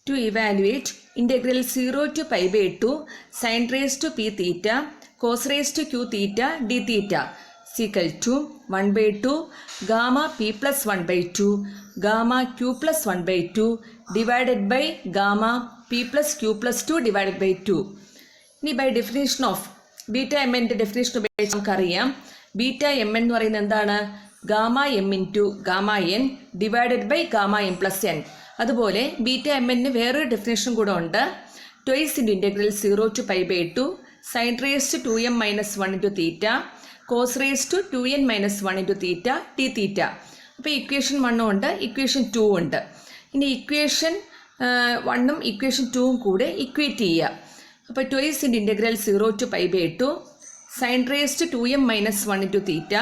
To evaluate integral 0 to pi by 2 sin raised to p theta cos raised to q theta d theta is equal to 1 by 2 gamma p plus 1 by 2 gamma q plus 1 by 2 divided by gamma p plus q plus 2 divided by 2. ഇനി by definition of beta എമ്മിൻ്റെ definition ഉപയോഗിച്ച് നമുക്കറിയാം beta M എന്ന് പറയുന്നത് എന്താണ്? Gamma M into gamma N divided by gamma M plus N. അതുപോലെ beta M എന്നിന് വേറൊരു ഡെഫിനേഷൻ കൂടെ ഉണ്ട്. Twice into integral 0 to pi by 2 sine raise to 2m minus 1 into theta cos raise to 2n minus 1 into theta D theta. അപ്പോൾ equation 1 ഉണ്ട്, equation 2 ഉണ്ട്. ഇനി equation 1ഉം equation 2ഉം കൂടെ ഇക്വേറ്റ് ചെയ്യുക. അപ്പോൾ twice into integral 0 to pi by 2 sine raise to 2m minus 1 into theta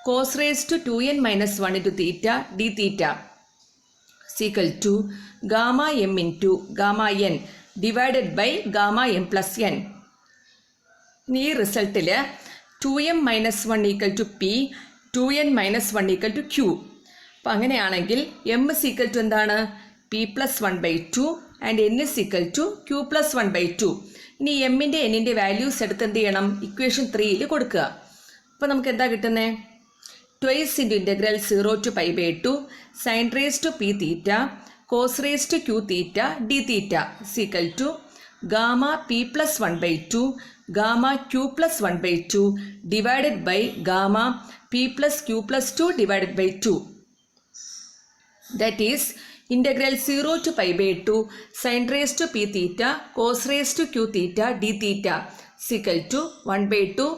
cos raise to 2n minus 1 into theta D theta is equal to gamma m into gamma n divided by gamma m plus n. ഈ റിസൾട്ടിൽ 2m minus 1 equal to p 2n minus 1 equal to q. അപ്പം അങ്ങനെയാണെങ്കിൽ m is equal to എന്താണ്? P plus 1 by 2 and n is equal to q plus 1 by 2. ഇനി എമ്മിൻ്റെ എന്നിൻ്റെ values എടുത്ത് എന്ത് ചെയ്യണം? ഇക്വേഷൻ 3ൽ കൊടുക്കുക. അപ്പോൾ നമുക്ക് എന്താ കിട്ടുന്നത്? Twice into integral 0 to pi by 2 sine raise to P theta cos raise to Q theta D theta is equal to gamma P plus 1 by 2 gamma Q plus 1 by 2 divided by gamma P plus Q plus 2 divided by 2. That is integral 0 to pi by 2 sine raise to P theta cos raise to Q theta D theta is equal to 1 by 2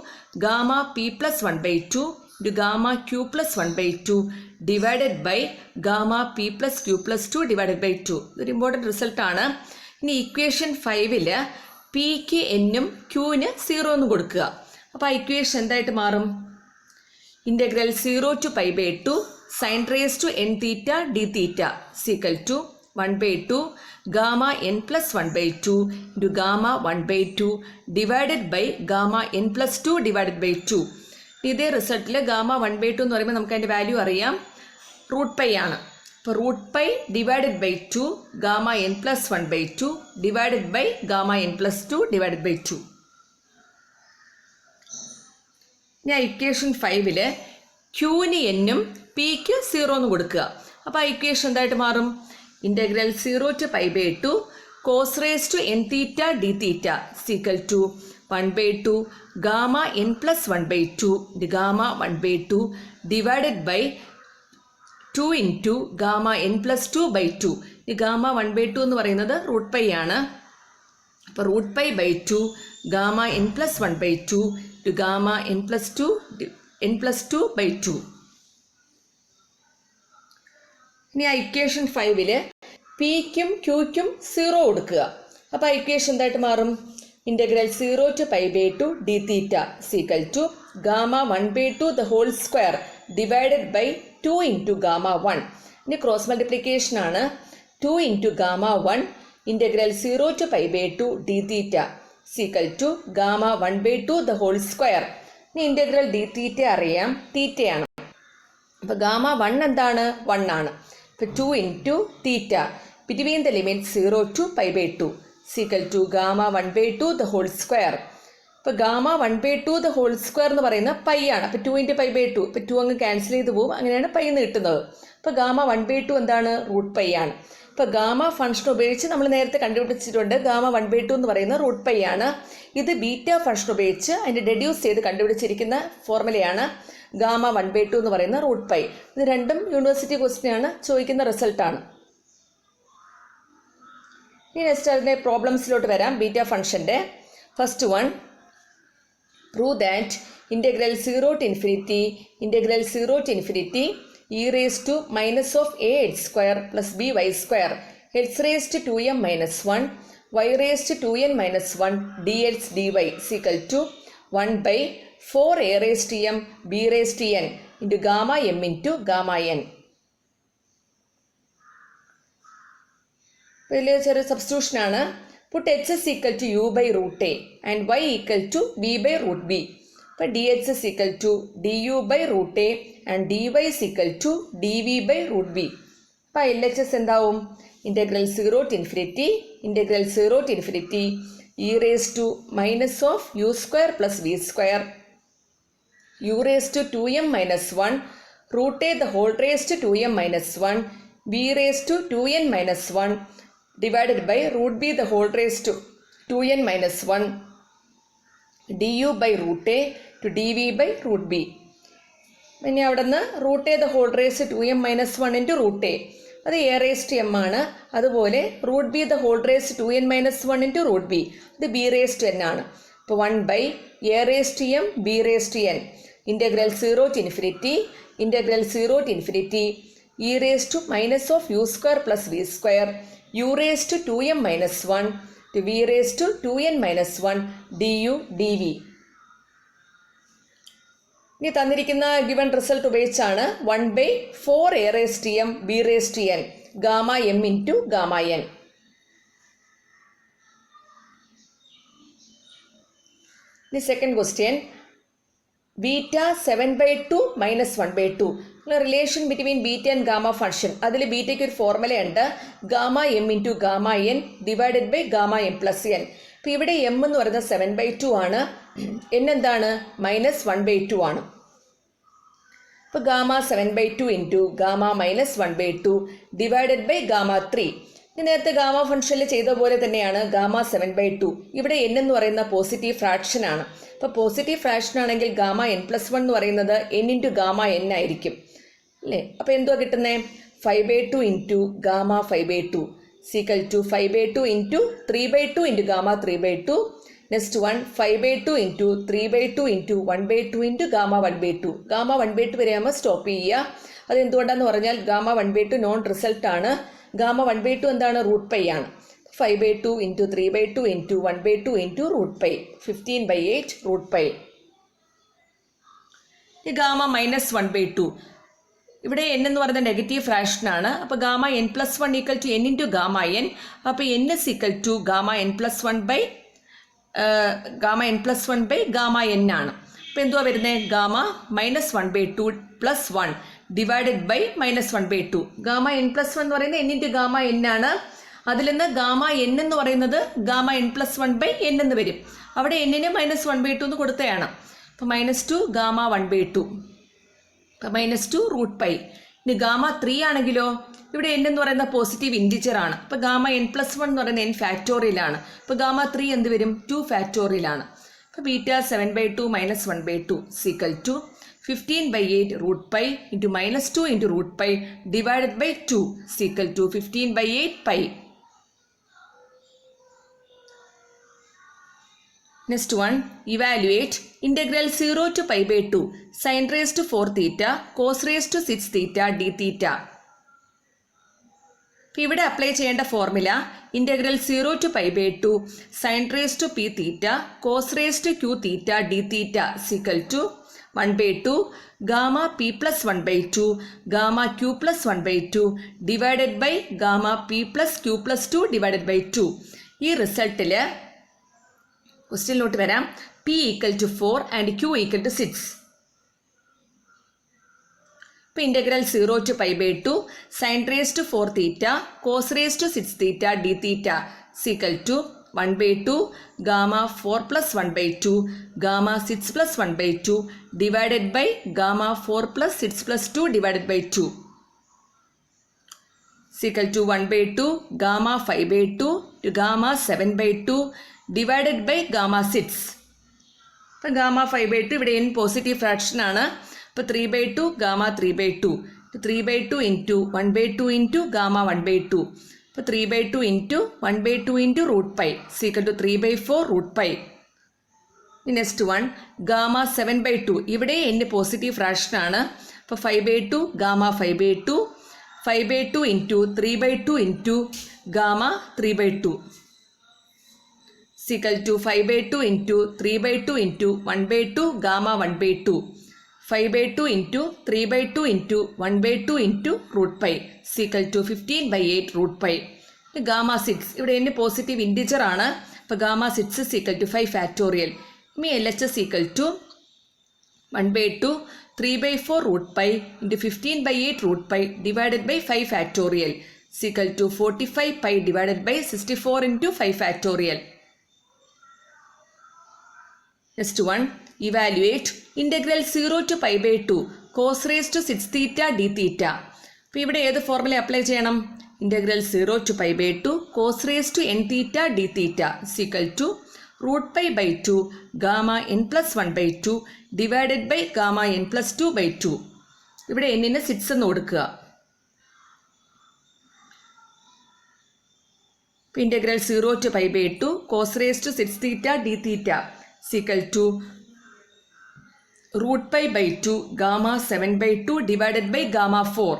gamma P plus 1 by 2 into gamma q plus 1 by 2 divided by gamma p plus q plus 2 divided by 2. ഇതൊരു important റിസൾട്ടാണ്. ഇനി equation 5ൽ പിക്ക് എന്നും ക്യൂവിന് 0 എന്ന് കൊടുക്കുക. അപ്പോൾ ആ equation എന്തായിട്ട് മാറും? Integral 0 to pi by 2 sine raise to N theta D theta is equal to 1 by 2 gamma n plus 1 by 2 into gamma 1 by 2 divided by gamma n plus 2 divided by 2. ഇതേ റിസൾട്ടിൽ ഗാമ 1 ബൈ 2 എന്ന് പറയുമ്പോൾ നമുക്ക് അതിൻ്റെ value അറിയാം, root pi ആണ്. അപ്പോൾ root pi divided by 2 gamma n plus 1 by 2 divided by gamma n plus 2 divided by 2. ഞാൻ equation 5ൽ ക്യൂവിന് എന്നും പിക്ക് 0 എന്ന് കൊടുക്കുക. അപ്പോൾ ആ ഇക്വേഷൻ എന്തായിട്ട് മാറും? Integral 0 to pi by 2 cos raise to N theta D theta is equal to 1 by 2 gamma n plus 1 by 2 gamma 1 by 2 divided by 2 into gamma n plus 2 by 2. ഈ gamma 1 by 2 എന്ന് പറയുന്നത് റൂട്ട് പൈ ആണ്. അപ്പോൾ root pi by 2 gamma n plus 1 by 2 to gamma n plus 2 by 2. ഇനി ആ equation 5ൽ പിക്കും ക്യൂക്കും 0 കൊടുക്കുക. അപ്പോൾ ആ ഇക്വേഷൻ എന്തായിട്ട് മാറും? Integral 0 to pi by 2 d theta is equal to gamma 1 by 2 the whole square divided by 2 into gamma 1. ഇനി cross multiplication ആണ്. 2 into gamma 1 integral 0 to pi by 2 d theta is equal to gamma 1 by 2 the whole square. ഇനി integral d theta അറിയാം, തീറ്റയാണ്. അപ്പോൾ gamma 1 എന്താണ്? 1 ആണ്. അപ്പോൾ 2 into theta between the limit 0 to pi by 2 is equal to gamma 1 by 2 the whole square. ഇപ്പോൾ gamma 1 by 2 the whole square എന്ന് പറയുന്ന പൈ ആണ്. അപ്പോൾ 2 ഇൻറ്റു പൈ ബൈ 2, ഇപ്പോൾ 2 അങ്ങ് ക്യാൻസൽ ചെയ്ത് പോകും, അങ്ങനെയാണ് പൈ എന്ന് കിട്ടുന്നത്. അപ്പോൾ ഗാമ 1 ബൈ 2 എന്താണ്? റൂട്ട് പൈ ആണ്. ഇപ്പോൾ ഗാമ ഫംഗ്ഷൻ ഉപയോഗിച്ച് നമ്മൾ നേരത്തെ കണ്ടുപിടിച്ചിട്ടുണ്ട്. ഗാമ 1 ബൈ 2 എന്ന് പറയുന്ന റൂട്ട് പൈ ആണ്. ഇത് ബീറ്റ ഫംഗ്ഷൻ ഉപയോഗിച്ച് അതിൻ്റെ ഡെഡ്യൂസ് ചെയ്ത് കണ്ടുപിടിച്ചിരിക്കുന്ന ഫോർമുലയാണ് ഗാമ 1 ബൈ 2 എന്ന് പറയുന്ന റൂട്ട് പൈ. ഇത് രണ്ടും യൂണിവേഴ്സിറ്റി ക്വസ്റ്റ്യൻ ആണ്, ചോദിക്കുന്ന റിസൾട്ടാണ്. ഇനി നെക്സ്റ്റ് അതിൻ്റെ പ്രോബ്ലംസിലോട്ട് വരാം. ബീറ്റ ഫംഗ്ഷൻ്റെ first one, prove that integral 0 to infinity integral 0 to infinity E raise to minus of A H square plus B Y square X raise to 2m minus 1 Y raise to 2n minus 1 D X D Y is equal to 1 by 4 A raise to M B raise to N into gamma M into gamma N. ഇതിൽ ചെറിയ സബ്സ്റ്റിറ്റ്യൂഷനാണ്. Put H is equal to U by root A and Y equal to B by root B. അപ്പോൾ D H is equal to D U by root A and D Y is equal to D V by root B. അപ്പോൾ L H S എന്താവും? Integral 0 to infinity e raised to minus of u square plus v square u raised to 2m minus 1 root a the whole raised to 2m minus 1 v raised to 2n minus 1 divided by root b the whole raised to 2n minus 1 du by root a to dv by root b. ഇനി അവിടെ നിന്ന് root a the whole raise to m minus 1 into root a, അത് a raise to m ആണ്. അതുപോലെ root b the whole raise to n minus 1 into root b, അത് b raise to n ആണ്. അപ്പോൾ 1 by a raise to M B raise to n integral 0 to infinity e raise to minus of u square plus v square u raise to 2m minus 1 to v raise to 2n minus 1 du dv. ഇനി തന്നിരിക്കുന്ന given result ഉപയോഗിച്ചാണ് 1 by 4 A raise to M B raise to N gamma M into gamma N. ഇനി second question, beta 7/2 minus 1/2 relation between beta and gamma function. അതിൽ ബീറ്റയ്ക്ക് ഒരു ഫോർമുലയുണ്ട്, gamma M into gamma N divided by gamma M plus N. അപ്പോൾ ഇവിടെ M എന്ന് പറയുന്നത് 7/2 ആണ്, എൻ എന്താണ്? മൈനസ് 1/2 ആണ്. അപ്പോൾ gamma 7/2 into gamma minus 1/2 divided by gamma 3. നേരത്തെ ഗാമ ഫംഗ്ഷനിൽ ചെയ്ത പോലെ തന്നെയാണ് ഗാമ 7/2. ഇവിടെ എൻ എന്ന് പറയുന്ന പോസിറ്റീവ് ഫ്രാക്ഷൻ ആണ്. അപ്പോൾ പോസിറ്റീവ് ഫ്രാക്ഷൻ ആണെങ്കിൽ ഗാമ n പ്ലസ് 1 എന്ന് പറയുന്നത് n ഇൻറ്റു ഗാമ n ആയിരിക്കും അല്ലേ? അപ്പോൾ എന്തുവാ കിട്ടുന്നത്? 5/2 ഇൻറ്റു gamma 5/2 is equal to 5/2 into 3/2 into gamma 3/2. Next 1 5/2 into 3/2 into 1/2 into gamma 1/2. Gamma 1/2 വരെ ആകുമ്പോൾ സ്റ്റോപ്പ് ചെയ്യുക. അതെന്തുകൊണ്ടാന്ന് പറഞ്ഞാൽ ഗാമ 1/2 നോൺ റിസൾട്ട് ആണ്. ഗാമ 1/2 എന്താണ്? റൂട്ട് പൈ ആണ്. 5/2 into 3/2 into 1/2 into root pi 15/8 root pi. ഈ ഗാമ മൈനസ് 1/2 ഇവിടെ n എന്ന് പറയുന്നത് നെഗറ്റീവ് ഫ്രാക്ഷൻ ആണ്. അപ്പോൾ gamma n plus 1 equal to n into gamma n. അപ്പോൾ n is equal to gamma n plus 1 by gamma n ആണ്. അപ്പോൾ എന്തുവാ വരുന്നത്? Gamma minus 1/2 plus 1 divided by minus 1/2. Gamma n plus 1 എന്ന് പറയുന്നത് n ഇൻറ്റു ഗാമ n ആണ്. അതിൽ നിന്ന് ഗാമ n എന്ന് പറയുന്നത് gamma n plus 1 by n എന്ന് വരും. അവിടെ എന്നിന് മൈനസ് 1/2 എന്ന് കൊടുത്തതാണ്. അപ്പോൾ -2 ഗാമ 1/2, അപ്പോൾ -2 റൂട്ട് പൈ. ഇനി ഗാമ 3 ആണെങ്കിലോ ഇവിടെ n എന്ന് പറയുന്ന പോസിറ്റീവ് ഇൻറ്റിജർ ആണ്. അപ്പോൾ ഗാമ n പ്ലസ് 1 എന്ന് പറയുന്നത് n ഫാക്ടോറിയലാണ്. അപ്പോൾ ഗാമ 3 എന്ത് വരും? 2 ഫാക്ടോറിയലാണ്. അപ്പോൾ beta 7/2 minus 1/2 is equal to 15/8 root pi into -2 into root pi divided by 2 is equal to 15/8 pi. Next one, evaluate integral 0 to pi/2 sin raised to 4 theta cos raised to 6 theta d theta. ഇവിടെ apply ചെയ്യേണ്ട formula integral 0 to pi/2 sin raised to p theta cos raised to q theta d theta equal to 1/2 gamma p plus 1/2 gamma q plus 1/2 divided by gamma p plus q plus 2 divided by 2. ഈ റിസൾട്ടിൽ ക്വസ്റ്റ്യനിലോട്ട് വരാം. p equal to 4 and q equal to 6. ഇപ്പോൾ integral 0 to pi/2 sin raised to 4 theta cos raised to 6 theta d theta equal to 1/2 gamma 4 plus 1/2 gamma 6 plus 1/2 divided by gamma 4 plus 6 plus 2 divided by 2 equal to 1/2 gamma 5/2 to gamma 7/2 divided by gamma 6. അപ്പം gamma 5/2 ഇവിടെ n positive fraction ആണ്. അപ്പോൾ 3/2 gamma 3/2 3/2 into 1/2 into gamma 1/2. അപ്പോൾ 3/2 into 1/2 into root pi is equal to 3/4 root pi. Next one gamma 7/2 ഇവിടെ n positive fraction ആണ്. അപ്പോൾ 5/2 gamma 5/2 5/2 into 3/2 into gamma 3/2 equal to 5/2 into 3/2 into 1/2 gamma 1/2 5/2 into 3/2 into 1/2 into root pi equal to 15/8 root pi. Gamma 6 ഇവിടെ n positive integer ആണ്. അപ്പോൾ gamma 6 is equal to 5 factorial. ഇനി LHS equal to 1/2 3/4 root pi into 15/8 root pi divided by 5 factorial is equal to 45 pi divided by 64 into 5 factorial. Next one, evaluate integral 0 to pi by 2 cos raised to 6 theta d theta. അപ്പോൾ ഇവിടെ ഏത് formula apply ചെയ്യണം? Integral 0 to pi by 2 cos raised to n theta d theta is equal to root pi by 2 gamma n plus 1 by 2 divided by gamma n plus 2 by 2. ഇവിടെ n-ന് 6 എന്ന് കൊടുക്കുക. Integral 0 to pi by 2 cos raised to 6 theta d theta is equal to root pi by 2 gamma 7 by 2 divided by gamma 4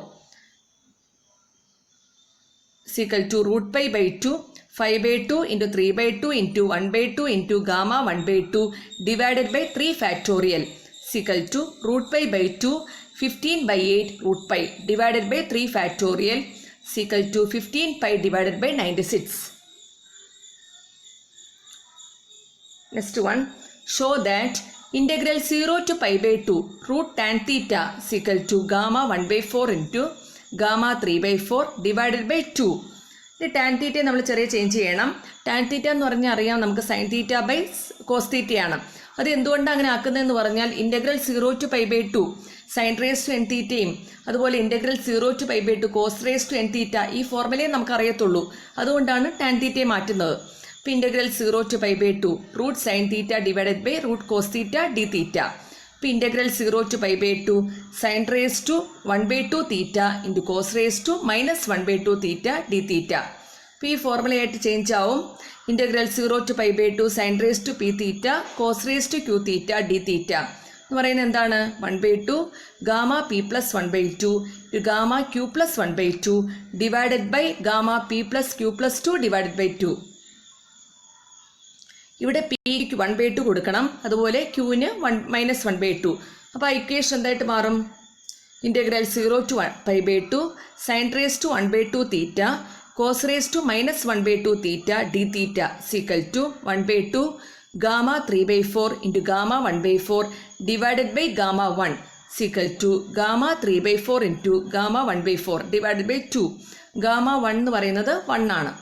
is equal to root pi by 2 5 by 2 into 3 by 2 into 1 by 2 into gamma 1 by 2 divided by 3 factorial is equal to root pi by 2 15 by 8 root pi divided by 3 factorial is equal to 15 pi divided by 96. Next one, show that integral 0 to pi by 2 root tan theta is equal to gamma 1 by 4 into gamma 3 by 4 divided by 2. ഇത് tan തീറ്റയെ നമ്മൾ ചെറിയ change ചെയ്യണം. Tan theta എന്ന് പറഞ്ഞാൽ അറിയാം നമുക്ക് sine theta by cos തീറ്റയാണ്. അത് എന്തുകൊണ്ടാണ് അങ്ങനെ ആക്കുന്നതെന്ന് പറഞ്ഞാൽ integral 0 to pi by 2 sine raise to N തീറ്റയും അതുപോലെ integral 0 to pi by 2 cos raise to N theta ഈ ഫോർമുലയെ നമുക്ക് അറിയത്തുള്ളൂ. അതുകൊണ്ടാണ് ടാൻ തീറ്റയെ മാറ്റുന്നത്. അപ്പോൾ integral 0 to pi by 2 root sine theta divided by root cos theta D theta. അപ്പോൾ integral 0 to pi by 2 sine raise to 1/2 theta into cos raise to -1/2 theta D theta. അപ്പോൾ ഈ ഫോർമുലയായിട്ട് ചേഞ്ച് ആവും. Integral 0 to pi by 2 sine raise to P theta cos raise to Q theta D theta എന്ന് പറയുന്നത് എന്താണ്? 1/2 gamma P plus 1/2 gamma Q plus 1/2 divided by gamma P plus Q plus 2 divided by 2. ഇവിടെ പിക്ക് 1/2 കൊടുക്കണം, അതുപോലെ ക്യൂവിന് -1/2. അപ്പോൾ ആ equation എന്തായിട്ട് മാറും? Integral 0 to pi by 2 sine raise to 1/2 theta cos raise to -1/2 theta D theta is equal to 1/2 gamma 3/4 into gamma 1/4 divided by gamma 1 is equal to gamma 3/4 into gamma 1/4 divided by 2. Gamma 1 എന്ന് പറയുന്നത് 1 ആണ്.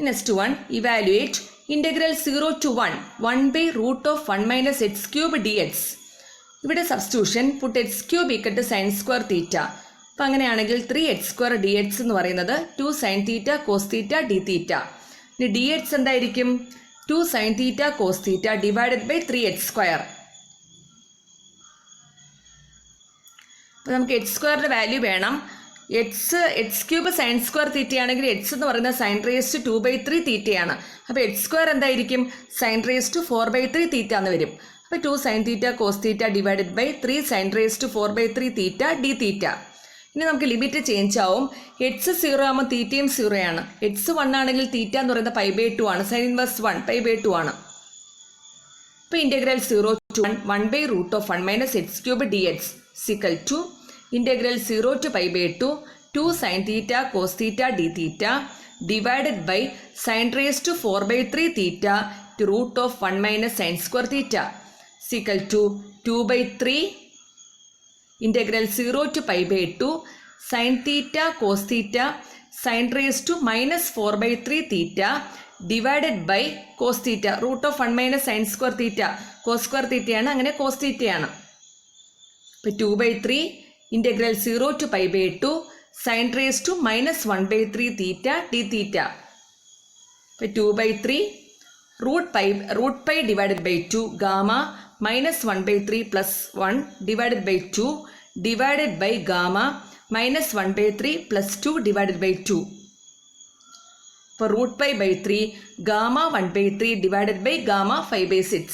Next one, evaluate integral 0 to 1 by√(1 - x³ dx. ഇവിടെ substitution put x³ equal to sine square തീറ്റ. അപ്പം അങ്ങനെയാണെങ്കിൽ 3x² dx എന്ന് പറയുന്നത് 2 sine theta cos theta D theta. ഇനി D X എന്തായിരിക്കും? 2 sine theta cos theta divided by 3x². അപ്പോൾ നമുക്ക് x² value വേണം. x³ സൈൻ സ്ക്വയർ തീറ്റയാണെങ്കിൽ x എന്ന് പറയുന്നത് സൈൻ റേസ് ടു 2/3 തീറ്റയാണ്. അപ്പോൾ x² എന്തായിരിക്കും? സൈൻ റേസ് ടു 4/3 തീറ്റ എന്ന് വരും. അപ്പോൾ 2 sine theta cos theta divided by 3 sine raise to 4/3 theta D theta. ഇനി നമുക്ക് ലിമിറ്റ് ചേഞ്ച് ആവും. x 0 ആകുമ്പോൾ തീറ്റയും 0 ആണ്. x 1 ആണെങ്കിൽ തീറ്റ എന്ന് പറയുന്നത് π/2 ആണ്. സൈൻ ഇൻവേഴ്സ് 1 π/2 ആണ്. ഇപ്പോൾ integral 0 to 1 by√(1 - x³ dx equal to integral 0 to pi by 2 2 sine theta cos theta D theta divided by sine raise to 4/3 theta to √(1 - sine square theta equal to 2/3 integral 0 to pi by 2 sine theta cos theta sine raise to -4/3 theta divided by cos theta √(1 - sine square theta. Cos square തീറ്റയാണ്, അങ്ങനെ cos തീറ്റയാണ്. ഇപ്പോൾ 2/3 integral 0 to pi by 2 sine raise to -1/3 theta D theta. ഇപ്പോൾ 2/3 root pi divided by 2 gamma -1/3 plus 1 divided by 2 divided by gamma -1/3 plus 2 divided by 2. ഇപ്പോൾ √π/3 gamma 1/3 divided by gamma 5/6.